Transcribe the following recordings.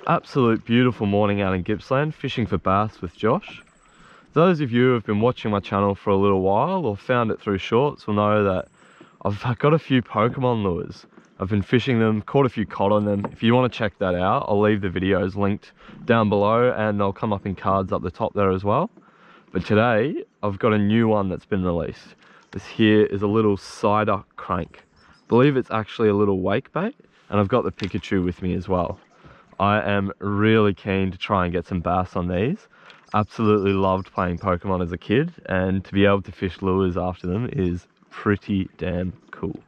Absolute beautiful morning out in Gippsland, fishing for bass with Josh. Those of you who have been watching my channel for a little while or found it through shorts will know that I've got a few Pokemon lures. I've been fishing them, caught a few cod on them. If you want to check that out, I'll leave the videos linked down below and they'll come up in cards up the top there as well. But today, I've got a new one that's been released. This here is a little Psyduck crank. I believe it's actually a little wake bait, and I've got the Pikachu with me as well. I am really keen to try and get some bass on these. Absolutely loved playing Pokemon as a kid, and to be able to fish lures after them is pretty damn cool.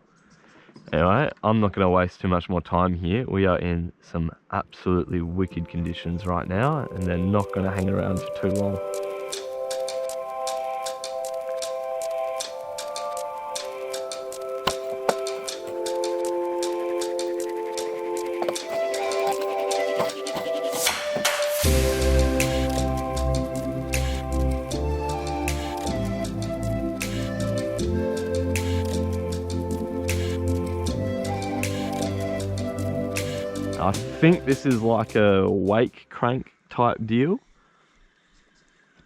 Anyway, I'm not going to waste too much more time here. We are in some absolutely wicked conditions right now, and they're not going to hang around for too long. I think this is like a wake crank type deal.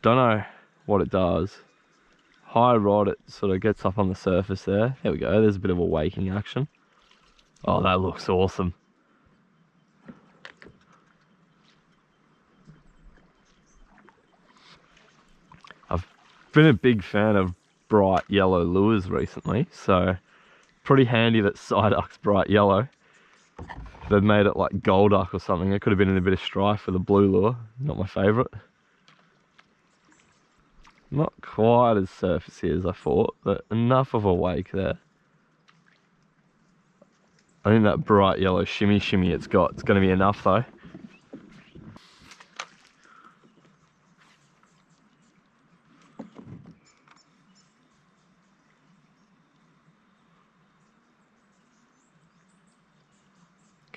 Don't know what it does. High rod, it sort of gets up on the surface there. There we go, there's a bit of a waking action. Oh, that looks awesome. I've been a big fan of bright yellow lures recently, so pretty handy that Psyduck's bright yellow. They've made it like Koduck or something. It could have been in a bit of strife with a blue lure. Not my favourite. Not quite as surfacey as I thought, but enough of a wake there. I think that bright yellow shimmy it's got, it's going to be enough though.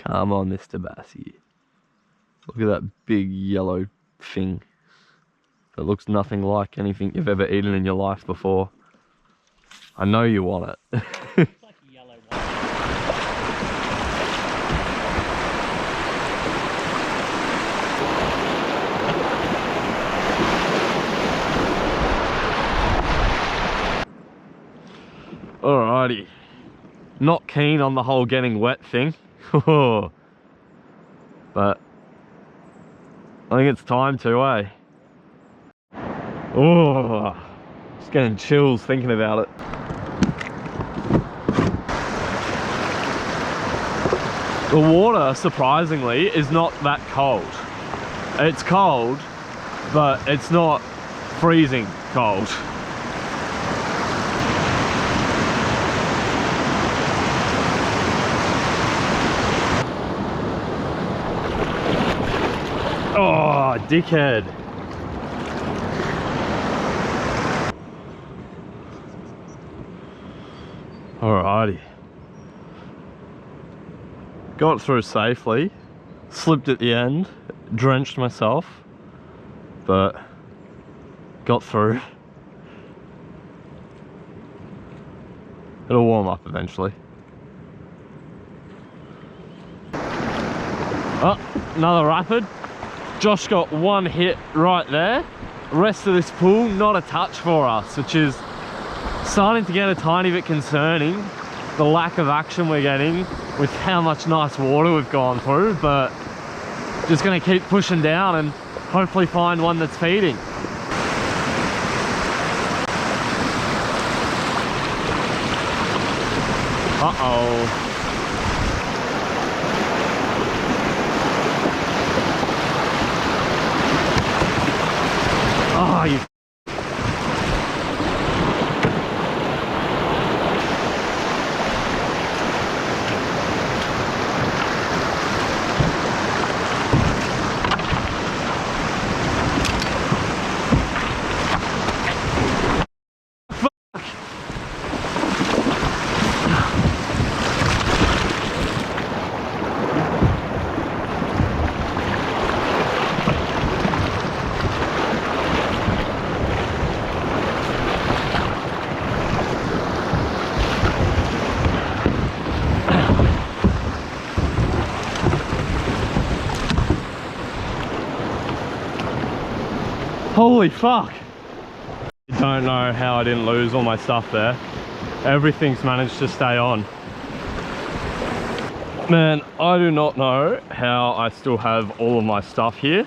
Come on, Mr. Bassy. Look at that big yellow thing. It looks nothing like anything you've ever eaten in your life before. I know you want it. It's like a yellow one. Alrighty. Not keen on the whole getting wet thing. But I think it's time to, eh? Oh, just getting chills thinking about it. The water, surprisingly, is not that cold. It's cold, but it's not freezing cold. Oh, dickhead. Alrighty. Got through safely. Slipped at the end. Drenched myself. But got through. It'll warm up eventually. Oh, another rapid. Josh got one hit right there. The rest of this pool, not a touch for us, which is starting to get a tiny bit concerning. The lack of action we're getting with how much nice water we've gone through, but just gonna keep pushing down and hopefully find one that's feeding. Uh-oh. Oh, you Holy fuck! I don't know how I didn't lose all my stuff there. Everything's managed to stay on. Man, I do not know how I still have all of my stuff here.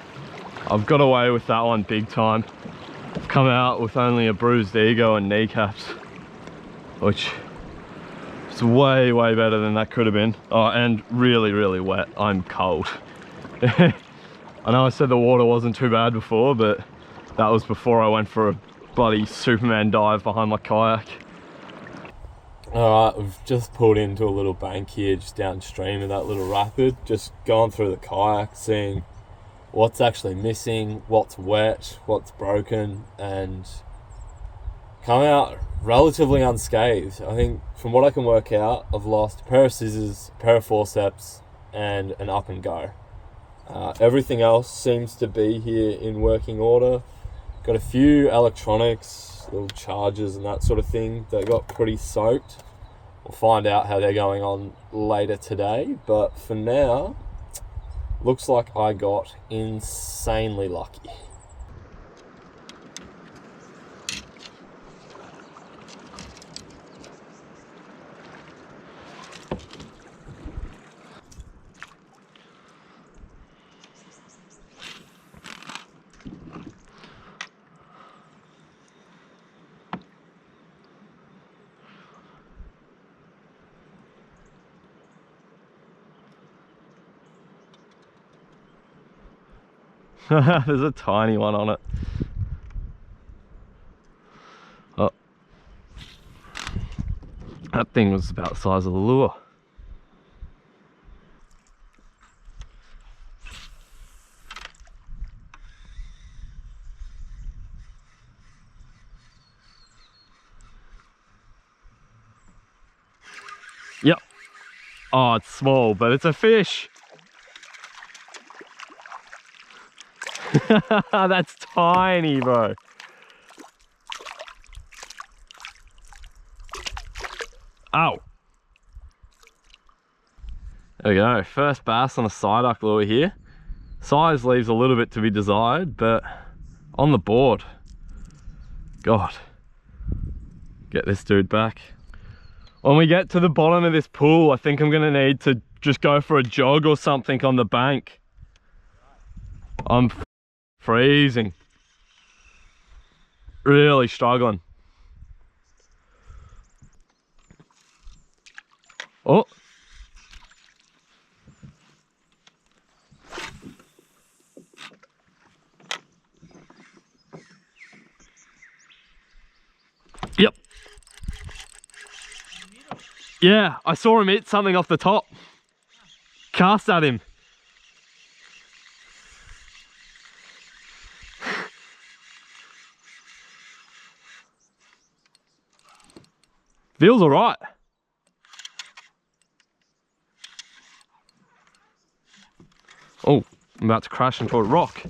I've got away with that one big time. I've come out with only a bruised ego and kneecaps, which is way better than that could have been. Oh, and really wet. I'm cold. I know I said the water wasn't too bad before, but that was before I went for a bloody Superman dive behind my kayak. Alright, we've just pulled into a little bank here just downstream of that little rapid. Just going through the kayak, seeing what's actually missing, what's wet, what's broken, and come out relatively unscathed. I think from what I can work out, I've lost a pair of scissors, a pair of forceps, and an up and go. Everything else seems to be here in working order. Got a few electronics, little chargers and that sort of thing that got pretty soaked. We'll find out how they're going on later today, but for now, looks like I got insanely lucky. There's a tiny one on it. Oh, that thing was about the size of the lure. Yep. Oh, it's small, but it's a fish. That's tiny, bro. Ow. There we go. First bass on a Psyduck lure here. Size leaves a little bit to be desired, but on the board. God. Get this dude back. When we get to the bottom of this pool, I think I'm gonna need to just go for a jog or something on the bank. I'm freezing. Really struggling. Oh. Yep. Yeah, I saw him hit something off the top. Cast at him. Feels all right. Oh, I'm about to crash into a rock.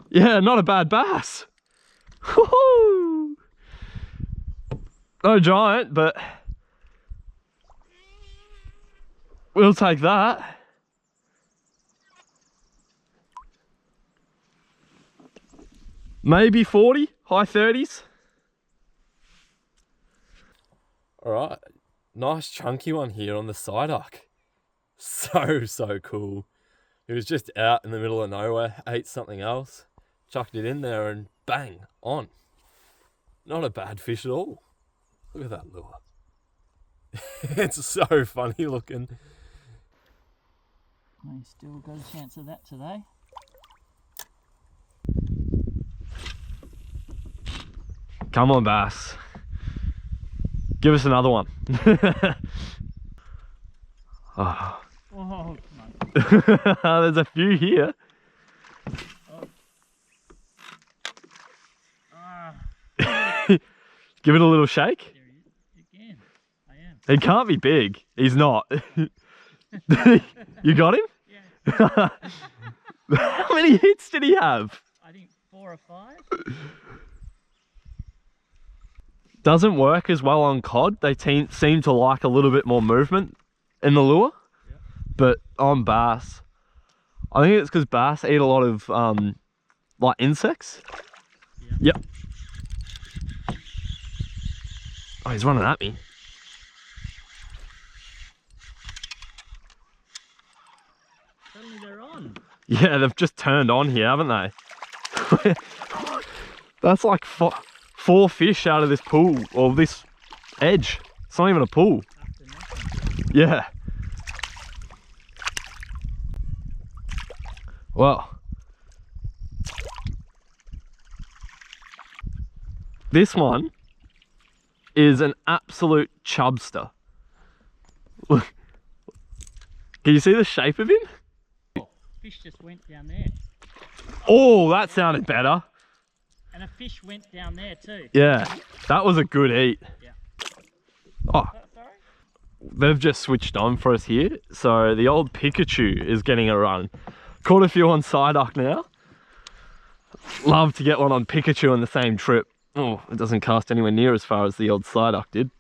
Yeah, not a bad bass. Woohoo! No giant, but we'll take that. Maybe 40, high 30s. All right, nice chunky one here on the Psyduck. So cool. He was just out in the middle of nowhere, ate something else, chucked it in there and bang, on. Not a bad fish at all. Look at that lure. It's so funny looking. I still got a chance of that today. Come on, bass. Give us another one. Oh. Oh, come on. There's a few here. Oh. Ah. Give it a little shake. There he is again. I am. He can't be big. He's not. You got him? Yeah. How many hits did he have? I think 4 or 5. Doesn't work as well on cod. They seem to like a little bit more movement in the lure. Yep. But on bass, I think it's because bass eat a lot of like insects. Yeah. Yep. Oh, he's running at me. Suddenly they're on. Yeah, they've just turned on here, haven't they? That's like four fish out of this pool, or this edge. It's not even a pool. After nothing. Yeah. Well, this one is an absolute chubster. Look, can you see the shape of him? Oh, fish just went down there. Oh, that sounded better. And a fish went down there too. Yeah, that was a good eat. Yeah. Oh, Sorry? they've just switched on for us here. So the old Pikachu is getting a run. Caught a few on Psyduck now. Love to get one on Pikachu on the same trip. Oh, it doesn't cast anywhere near as far as the old Psyduck did.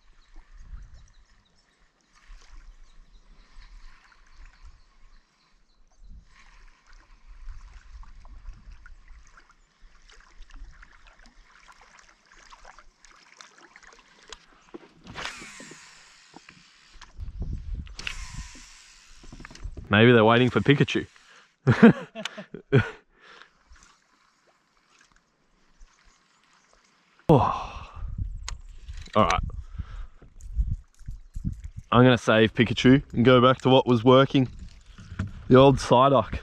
Maybe they're waiting for Pikachu. Oh. All right. I'm going to save Pikachu and go back to what was working. The old Psyduck.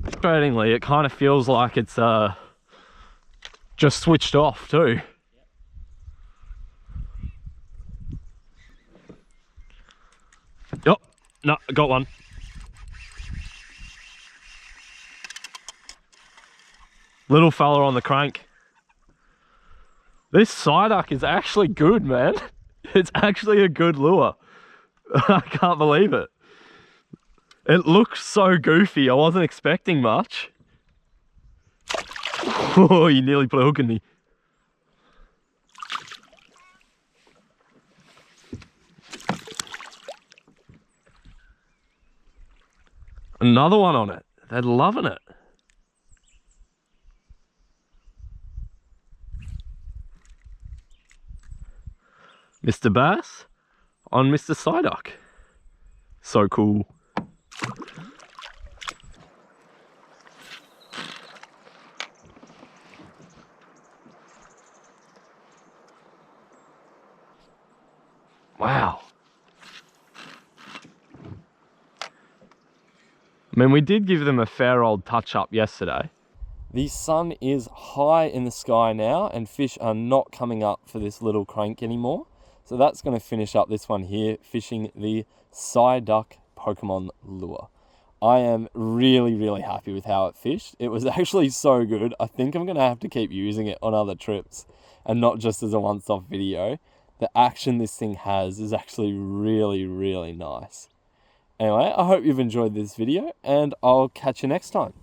Frustratingly, it kind of feels like it's just switched off too. Yep, no, got one. Little fella on the crank. This Psyduck is actually good, man. It's actually a good lure. I can't believe it. It looks so goofy. I wasn't expecting much. Oh, you nearly put a hook in me. Another one on it. They're loving it. Mr. Bass on Mr. Psyduck. So cool. Wow. I mean, we did give them a fair old touch up yesterday. The sun is high in the sky now and fish are not coming up for this little crank anymore. So that's going to finish up this one here, fishing the Psyduck Pokemon lure. I am really, really happy with how it fished. It was actually so good. I think I'm going to have to keep using it on other trips and not just as a one-stop video. The action this thing has is actually really, really nice. Anyway, I hope you've enjoyed this video and I'll catch you next time.